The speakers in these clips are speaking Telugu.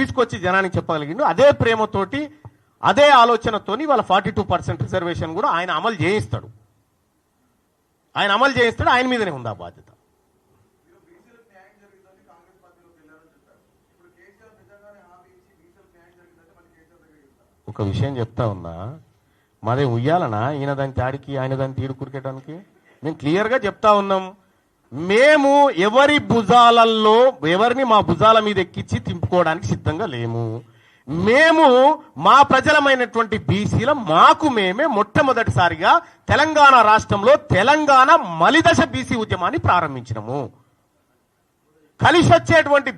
తీసుకొచ్చి జనానికి చెప్పగలిగిండు. అదే ప్రేమతోటి అదే ఆలోచనతోని వాళ్ళ 42% రిజర్వేషన్ కూడా ఆయన అమలు చేయిస్తాడు. ఆయన మీదనే ఉంది ఆ బాధ్యత. ఒక విషయం చెప్తా ఉన్నా, మాదే ఉయ్యాలనా ఈయన దాని తాడికి ఆయన దాని తీడు కురికేయడానికి? మేము క్లియర్గా చెప్తా ఉన్నాం, మేము ఎవరిని మా భుజాల మీద ఎక్కించి తింపుకోవడానికి సిద్ధంగా లేము. మేము మా ప్రజలమైనటువంటి బీసీల మాకు మేమే మొట్టమొదటిసారిగా తెలంగాణ రాష్ట్రంలో తెలంగాణ మలిదశ బీసీ ఉద్యమాన్ని ప్రారంభించినము. కలిసి వచ్చేటువంటి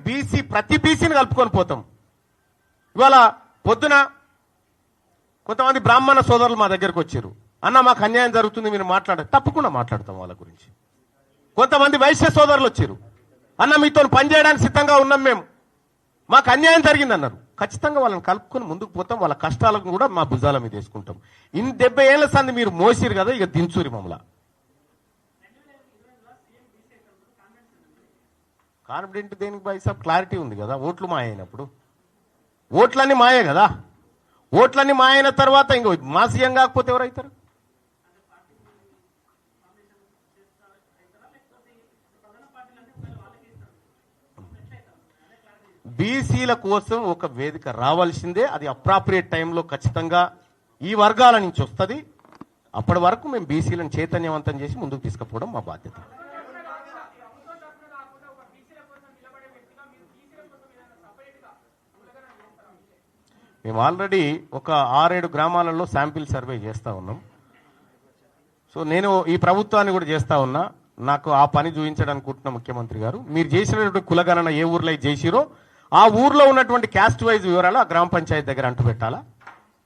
ప్రతి బీసీని కలుపుకొని పోతాం. ఇవాళ పొద్దున కొంతమంది బ్రాహ్మణ సోదరులు మా దగ్గరకు వచ్చారు, అన్న మాకు అన్యాయం జరుగుతుంది మీరు తప్పకుండా మాట్లాడతాం వాళ్ళ గురించి. కొంతమంది వైశ్య సోదరులు వచ్చారు, అన్న మీతో పనిచేయడానికి సిద్ధంగా ఉన్నాం, మేము మాకు అన్యాయం జరిగింది అన్నారు. ఖచ్చితంగా వాళ్ళని కలుపుకొని ముందుకు పోతాం, వాళ్ళ కష్టాలను కూడా మా భుజాల మీద వేసుకుంటాం. 70 ఏళ్ల సంది మీరు మోసిరు కదా, ఇక దించూరి మమ్మల్ని. కాన్ఫిడెంట్ దేనికి బాయ్ సాబ్? క్లారిటీ ఉంది కదా, ఓట్లు మాయ అయినప్పుడు. ఓట్లన్నీ మాయే కదా, ఓట్లన్నీ మాయ అయిన తర్వాత ఇంకో మా సీఎం కాకపోతే ఎవరైతారు? బీసీల కోసం ఒక వేదిక రావాల్సిందే, అది అప్రాప్రియేట్ టైంలో ఖచ్చితంగా ఈ వర్గాల నుంచి వస్తుంది. అప్పటి వరకు మేము బీసీలను చైతన్యవంతం చేసి ముందుకు తీసుకుపోవడం మా బాధ్యత. మేము ఆల్రెడీ ఒక 6-7 గ్రామాలలో శాంపిల్ సర్వే చేస్తూ ఉన్నాం. సో నేను ఈ ప్రభుత్వాన్ని కూడా చేస్తూ ఉన్నా, నాకు ఆ పని చూపించడానికి ముఖ్యమంత్రి గారు, మీరు చేసినటువంటి కులగణన ఏ ఊర్లో చేసిరో ఆ ఊర్లో ఉన్నటువంటి క్యాస్ట్ వైజ్ వివరాలు ఆ గ్రామ పంచాయతీ దగ్గర అంటూ పెట్టాలా,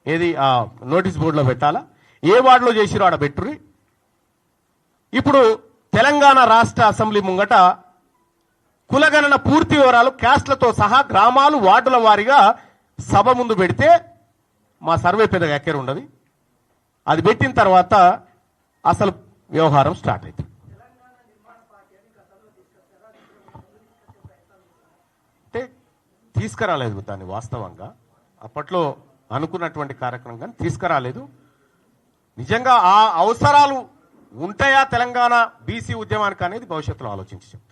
ఏది ఆ నోటీస్ బోర్డులో పెట్టాలా, ఏ వార్డులో చేసిరో ఆడ పెట్టుర్రి. ఇప్పుడు తెలంగాణ రాష్ట్ర అసెంబ్లీ ముంగట కులగణన పూర్తి వివరాలు క్యాస్ట్లతో సహా గ్రామాలు వార్డుల వారీగా సభ ముందు పెడితే మా సర్వే పెద్దగా ఎక్కర ఉండదు. అది పెట్టిన తర్వాత అసలు వ్యవహారం స్టార్ట్ అవుతుంది. అంటే తీసుకురాలేదు దాన్ని, వాస్తవంగా అప్పట్లో అనుకున్నటువంటి కార్యక్రమం కానీ తీసుకురాలేదు. నిజంగా ఆ అవసరాలు ఉంటాయా తెలంగాణ బీసీ ఉద్యమానికి అనేది భవిష్యత్తులో ఆలోచించి చెప్తాం.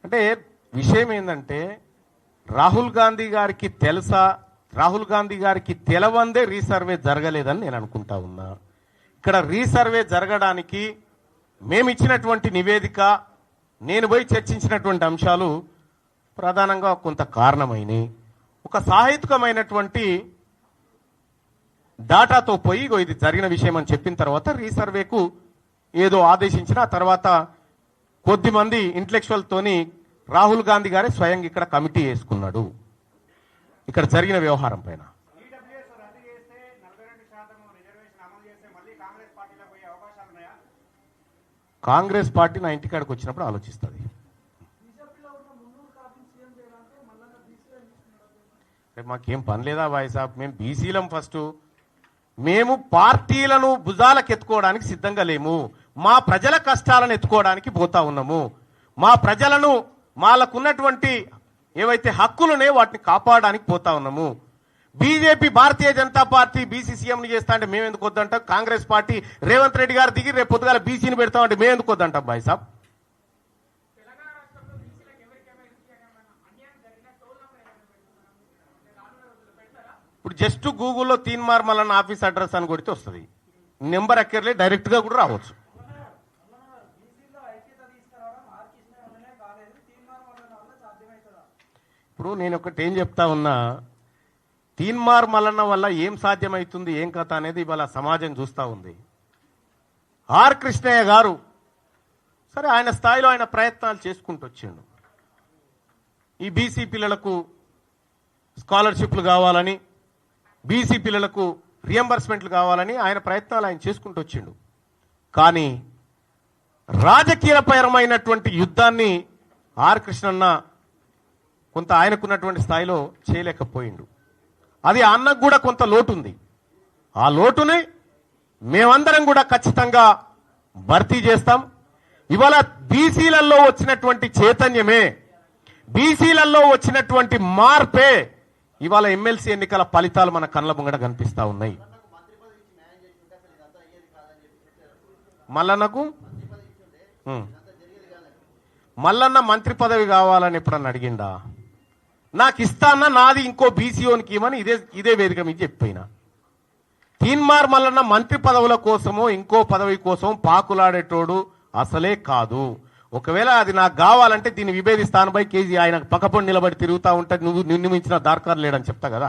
అంటే విషయం ఏంటంటే, రాహుల్ గాంధీ గారికి తెలుసా, రాహుల్ గాంధీ గారికి తెలవందే రీసర్వే జరగలేదని నేను అనుకుంటా ఉన్నా. ఇక్కడ రీసర్వే జరగడానికి మేము ఇచ్చినటువంటి నివేదిక, నేను పోయి చర్చించినటువంటి అంశాలు ప్రధానంగా కొంత కారణమైనవి. ఒక సాహిత్యకమైనటువంటి డాటాతో పోయి ఇది జరిగిన విషయం అని చెప్పిన తర్వాత రీసర్వేకు ఏదో ఆదేశించిన తర్వాత కొద్దిమంది ఇంటలెక్చువల్తోని రాహుల్ గాంధీ గారే స్వయంగా ఇక్కడ కమిటీ వేసుకున్నాడు ఇక్కడ జరిగిన వ్యవహారం పైన. కాంగ్రెస్ పార్టీ నా ఇంటికాడికి వచ్చినప్పుడు ఆలోచిస్తుంది. మాకేం పని లేదా బాయ్ సాబ్, మేము బీసీలం. ఫస్ట్ మేము పార్టీలను భుజాలకు ఎత్తుకోవడానికి సిద్ధంగా లేము, మా ప్రజల కష్టాలను ఎత్తుకోవడానికి పోతా ఉన్నాము. మా ప్రజలను వాళ్ళకున్నటువంటి ఏవైతే హక్కులునే వాటిని కాపాడడానికి పోతా ఉన్నాము. BJP Bharatiya Janata party BC సీఎంని చేస్తా అంటే మేము ఎందుకు వద్దంటాం? కాంగ్రెస్ పార్టీ రేవంత్ రెడ్డి గారు దిగి రేపు పొద్దుగాల బీసీని పెడతామంటే మేము ఎందుకు వద్దంటాం బాయ్ సాబ్? ఇప్పుడు జస్ట్ గూగుల్లో తీన్మార్ మల్లన్న ఆఫీస్ అడ్రస్ అని కొడితే వస్తుంది, నెంబర్ ఎక్కర్లే, డైరెక్ట్గా కూడా రావచ్చు. ఇప్పుడు నేను ఒకటి ఏం చెప్తా ఉన్నా, తీన్మార్ మల్లన్న వల్ల ఏం సాధ్యమవుతుంది ఏం కథ అనేది ఇవాళ సమాజం చూస్తూ ఉంది. ఆర్ కృష్ణయ్య గారు సరే ఆయన స్థాయిలో ఆయన ప్రయత్నాలు చేసుకుంటూ వచ్చిండు. ఈ బీసీ పిల్లలకు స్కాలర్షిప్లు కావాలని, బీసీ పిల్లలకు రియంబర్స్మెంట్లు కావాలని ఆయన ప్రయత్నాలు ఆయన చేసుకుంటూ వచ్చిండు. కానీ రాజకీయపరమైనటువంటి యుద్ధాన్ని ఆర్ కృష్ణన్న కొంత ఆయనకున్నటువంటి స్థాయిలో చేయలేకపోయిండు. అది ఆ అన్నకు కూడా కొంత లోటు ఉంది. ఆ లోటుని మేమందరం కూడా ఖచ్చితంగా భర్తీ చేస్తాం. ఇవాళ బీసీలలో వచ్చినటువంటి చైతన్యమే, బీసీలలో వచ్చినటువంటి మార్పే ఇవాళ ఎమ్మెల్సీ ఎన్నికల ఫలితాలు మన కళ్ళ ముంగట కనిపిస్తా ఉన్నాయి. మల్లన్న మంత్రి పదవి కావాలని ఎప్పుడన్నా అడిగిండా? నాకు ఇస్తానా, నాది ఇంకో బీసీఓనికి ఇవ్వని ఇదే వేదిక మీద చెప్పిన. తీన్మార్ మల్లన్న మంత్రి పదవుల కోసమో ఇంకో పదవి కోసం పాకులాడేటోడు అసలే కాదు. ఒకవేళ అది నాకు కావాలంటే దీన్ని విభేదిస్తాను బై కేజీ ఆయన పక్కపొండి నిలబడి తిరుగుతూ ఉంటే నువ్వు నిన్ను మించిన దార్కారు లేడని చెప్తా కదా.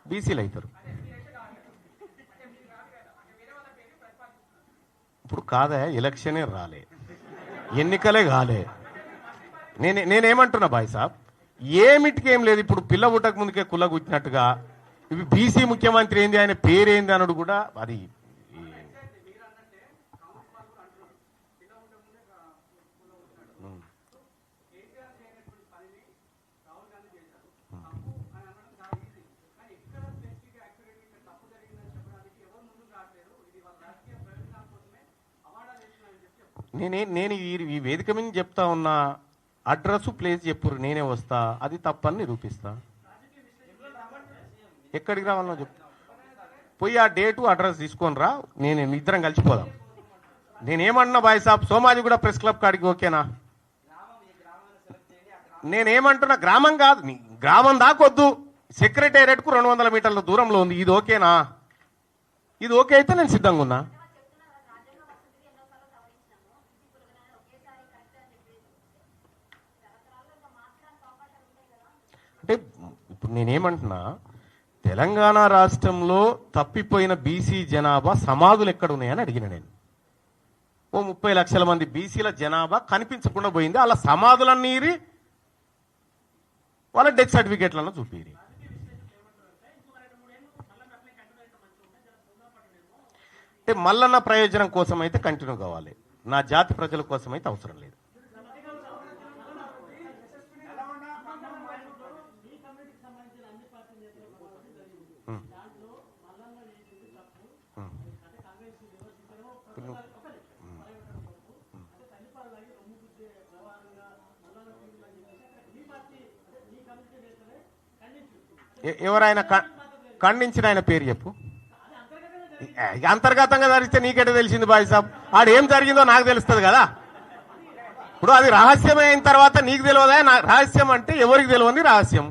బీసీలు అవుతారు. ఇప్పుడు కాదా, ఎలక్షనే రాలే, ఎన్నికలే కాలే. నేనేమంటున్నా బాయ్ సాబ్, ఏమిటికేం లేదు. ఇప్పుడు పిల్ల పుట్టక ముందుకే కుల్ల గుచ్చినట్టుగా ఇవి బీసీ ముఖ్యమంత్రి ఏంది, ఆయన పేరేంది అనుడు కూడా అది నేను ఈ వేదిక మీద చెప్తా ఉన్నా. అడ్రస్ ప్లేస్ చెప్పురు, నేనే వస్తా, అది తప్పని నిరూపిస్తా. ఎక్కడికి రావాలో చెప్పు, పోయి ఆ డేటు అడ్రస్ తీసుకొని రా, నేను ఇద్దరం కలిసిపోదాం. నేనేమన్నా బాయ్ సాబ్, సోమాజి కూడా ప్రెస్ క్లబ్ కాడికి ఓకేనా? నేనేమంటున్నా, గ్రామం కాదు, గ్రామం దాకొద్దు, సెక్రటేరియట్కు 200 మీటర్ల దూరంలో ఉంది. ఇది ఓకేనా? ఇది ఓకే అయితే నేను సిద్ధంగా ఉన్నా. అంటే ఇప్పుడు నేనేమంటున్నా, తెలంగాణ రాష్ట్రంలో తప్పిపోయిన బీసీ జనాభా సమాధులు ఎక్కడున్నాయని అడిగిన నేను. ఓ 30 లక్షల మంది బీసీల జనాభా కనిపించకుండా పోయింది. అలా సమాధులన్నీ వాళ్ళ డెత్ సర్టిఫికేట్లను చూపిరి. అంటే మల్లన్న ప్రయోజనం కోసం అయితే కంటిన్యూ కావాలి, నా జాతి ప్రజల కోసం అయితే అవసరం లేదు. ఎవరైనా ఖండించిన ఆయన పేరు చెప్పు. అంతర్గతంగా జరిగితే నీకెట తెలిసింది బాయ్ సాబ్? ఆడు ఏం జరిగిందో నాకు తెలుస్తుంది కదా. ఇప్పుడు అది రహస్యమే అయిన తర్వాత నీకు తెలియదా? రహస్యం అంటే ఎవరికి తెలియని రహస్యం,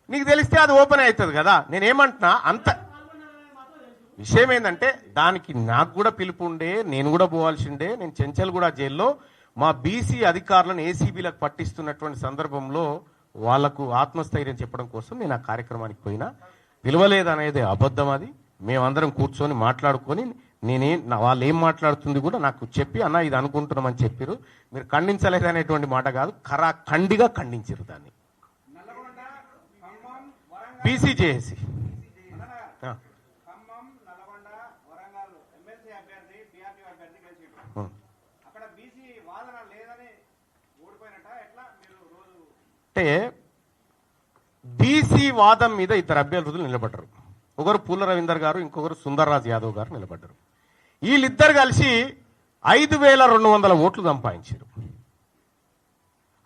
నీకు తెలిస్తే అది ఓపెన్ అవుతుంది కదా. నేనేమంటున్నా, అంత విషయం ఏంటంటే దానికి నాకు కూడా పిలుపు ఉండే, నేను కూడా పోవాల్సి ఉండే. నేను చెంచల్గూడ జైల్లో మా బీసీ అధికారులను ఏసీబీలకు పట్టిస్తున్నటువంటి సందర్భంలో వాళ్లకు ఆత్మస్థైర్యం చెప్పడం కోసం నేను ఆ కార్యక్రమానికి పోయినా. పిలవలేదనేది అబద్ధం. అది మేమందరం కూర్చొని మాట్లాడుకొని వాళ్ళు ఏం మాట్లాడుతుంది కూడా నాకు చెప్పి, అన్న ఇది అనుకుంటున్నామని చెప్పారు. మీరు ఖండించలేదనేటువంటి మాట కాదు, ఖండిగా ఖండించారు దాన్ని. బీసీ చేసి అంటే బీసీ వాదం మీద ఇద్దరు అభ్యర్థులు నిలబడ్డారు. ఒకరు పూల రవీందర్ గారు, ఇంకొకరు సుందర్రాజ్ యాదవ్ గారు నిలబడ్డారు. వీళ్ళిద్దరు కలిసి 5200 ఓట్లు సంపాదించారు.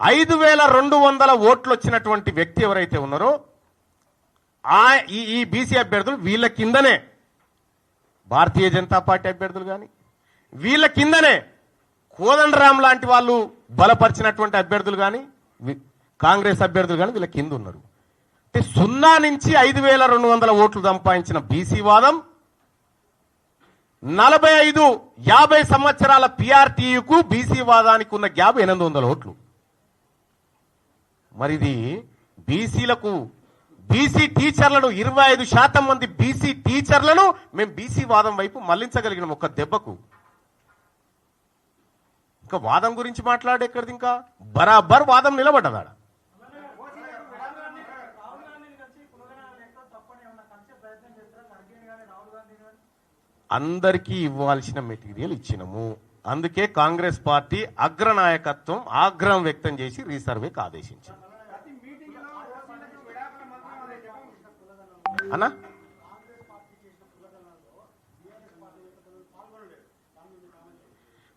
5200 ఓట్లు వచ్చినటువంటి వ్యక్తి ఎవరైతే ఉన్నారో ఈ బీసీ అభ్యర్థులు వీళ్ళ కిందనే భారతీయ జనతా పార్టీ అభ్యర్థులు కానీ, వీళ్ళ కిందనే కోదండరాం లాంటి వాళ్ళు బలపరిచినటువంటి అభ్యర్థులు కానీ, కాంగ్రెస్ అభ్యర్థులు కానీ వీళ్ళ కింద ఉన్నారు. అంటే 0 నుంచి 5200 ఓట్లు సంపాదించిన బీసీ వాదం 45-50 సంవత్సరాల పిఆర్టీయుకు బీసీ వాదానికి ఉన్న గ్యాప్ 800 ఓట్లు. మరిది బీసీలకు, బీసీ టీచర్లను 25% మంది బీసీ టీచర్లను మేము బీసీ వాదం వైపు మళ్లించగలిగిన ఒక దెబ్బకు. ఇంకా వాదం గురించి మాట్లాడే ఎక్కడిది, ఇంకా బరాబర్ వాదం నిలబడ్డదాడ. అందరికీ ఇవ్వాల్సిన మెటీరియల్ ఇచ్చినము. అందుకే కాంగ్రెస్ పార్టీ అగ్రనాయకత్వం ఆగ్రహం వ్యక్తం చేసి రీసర్వేకి ఆదేశించింది. అన్నా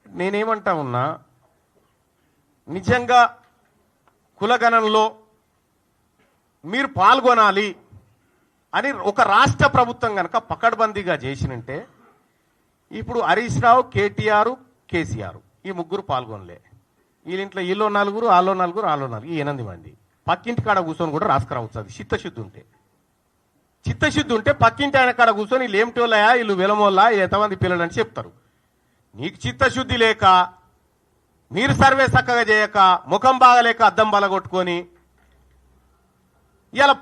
నేనేమంటా ఉన్నా, నిజంగా కులగణంలో మీరు పాల్గొనాలి అని ఒక రాష్ట్ర ప్రభుత్వం కనుక పకడ్బందీగా చేసినంటే, ఇప్పుడు హరీష్ రావు, కేటీఆర్, కేసీఆర్ ఈ ముగ్గురు పాల్గొనలే. వీళ్ళింట్లో వీళ్ళు నలుగురు, వాళ్ళు నలుగురు, వాళ్ళు నలుగురు, ఈ 8 మంది పక్కింటి కాడ కూర్చొని కూడా రాసుకురావచ్చు. అది చిత్తశుద్ధి ఉంటే. చిత్తశుద్ధి ఉంటే పక్కింటి ఆయన కాడ కూర్చొని వీళ్ళు ఏమిటోళ్ళయా, వీళ్ళు వెలమోళ్ళ, ఎంతమంది పిల్లలు అని చెప్తారు. నీకు చిత్తశుద్ధి లేక, మీరు సర్వే చక్కగా చేయక, ముఖం బాగలేక అద్దం బలగొట్టుకొని ఇలా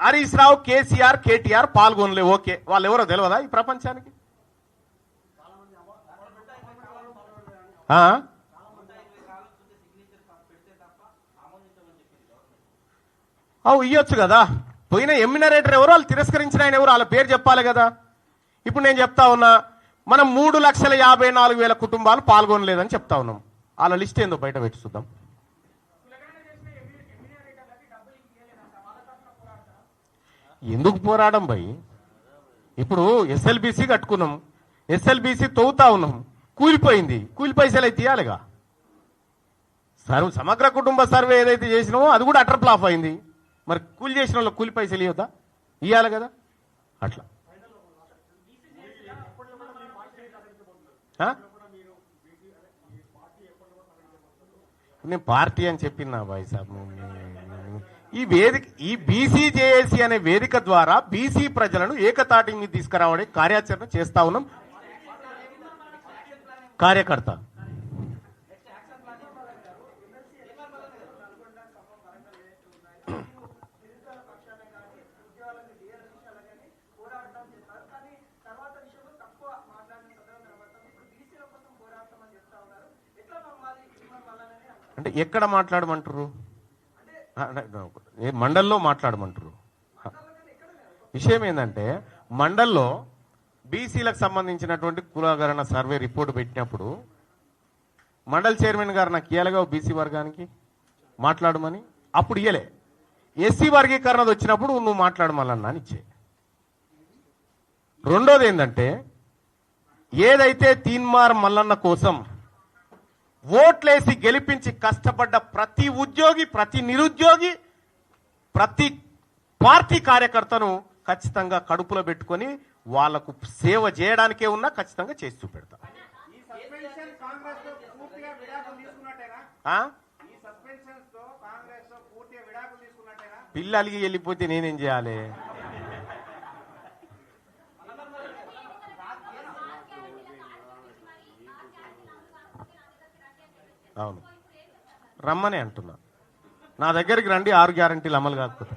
హరీష్ రావు, కేసీఆర్, కేటీఆర్ పాల్గొనలే. ఓకే, వాళ్ళు ఎవరో తెలియదా ఈ ప్రపంచానికి? ఇయ్యొచ్చు కదా. పోయిన ఎమ్మినరేటర్ ఎవరు, వాళ్ళు తిరస్కరించిన ఆయన ఎవరు, వాళ్ళ పేరు చెప్పాలి కదా. ఇప్పుడు నేను చెప్తా ఉన్నా, మనం 3,54,000 కుటుంబాలు పాల్గొనలేదని చెప్తా ఉన్నాం. వాళ్ళ లిస్ట్ ఏందో బయట పెట్టి చూద్దాం. ఎందుకు పోరాడం భయ్? ఇప్పుడు ఎస్ఎల్బిసి కట్టుకున్నాం, ఎస్ఎల్బిసి తవ్వుతా ఉన్నాం, కూలిపోయింది, కూలి పైసలు అయితే ఇవ్వాలిగా. సమగ్ర కుటుంబ సర్వే ఏదైతే చేసినామో అది కూడా అటర్ ఫ్లాప్ అయింది. మరి కూలి చేసిన వాళ్ళకి కూలి పైసలు ఇవ్వద్దా? ఇవ్వాలి కదా. అట్లా నేను పార్టీ అని చెప్పినా బాయ్ సాబ్. ఈ వేదిక, ఈ బీసీజేఏసీ అనే వేదిక ద్వారా బీసీ ప్రజలను ఏకతాటి మీద తీసుకురావడే కార్యాచరణ చేస్తా ఉన్నాం. కార్యకర్త అంటే ఎక్కడ మాట్లాడమంటారు? మండల్లో మాట్లాడమంటారు. విషయం ఏంటంటే, మండల్లో బీసీలకు సంబంధించినటువంటి కులగణన సర్వే రిపోర్ట్ పెట్టినప్పుడు మండల్ చైర్మన్ గారు నాకు ఇయ్యాలిగా బీసీ వర్గానికి మాట్లాడమని. అప్పుడు ఇయ్యలే. ఎస్సీ వర్గీకరణ వచ్చినప్పుడు నువ్వు మాట్లాడమన్నా అని ఇచ్చే. రెండోది ఏంటంటే, ఏదైతే తీన్మార్ మల్లన్న కోసం ఓట్లేసి గెలిపించి కష్టపడ్డ ప్రతి ఉద్యోగి, ప్రతి నిరుద్యోగి, ప్రతి పార్టీ కార్యకర్తను ఖచ్చితంగా కడుపులో పెట్టుకొని వాళ్లకు సేవ చేయడానికే ఉన్నా ఖచ్చితంగా చేసి చూపెడతా. పిల్లలకి వెళ్ళిపోతే నేనేం చేయాలి? అవును, రమ్మనే అంటున్నా. నా దగ్గరికి రండి, 6 గ్యారంటీలు అమలు కాకపోతే.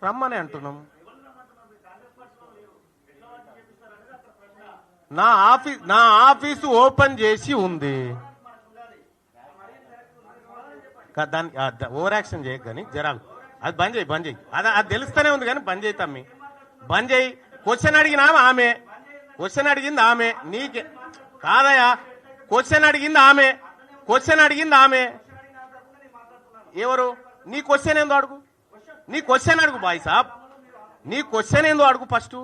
రమ్మనే అంటున్నాం. నా ఆఫీసు ఓపెన్ చేసి ఉంది. దాన్ని ఓవర్ యాక్షన్ చేయకు కానీ జరాలు. అది బంద్ చేయి. అది తెలుస్తూనే ఉంది కానీ బంద్ చేయి తమ్మి, బంద్ చేయి. క్వశ్చన్ అడిగినా ఆమె, క్వశ్చన్ అడిగింది ఆమె, నీకే కాదయా. క్వశ్చన్ అడిగింది ఆమె. ఎవరు? నీ క్వశ్చన్ ఏందో అడుగు. నీ క్వశ్చన్ అడుగు బాయ్ సాబ్, నీ క్వశ్చన్ ఏందో అడుగు ఫస్ట్.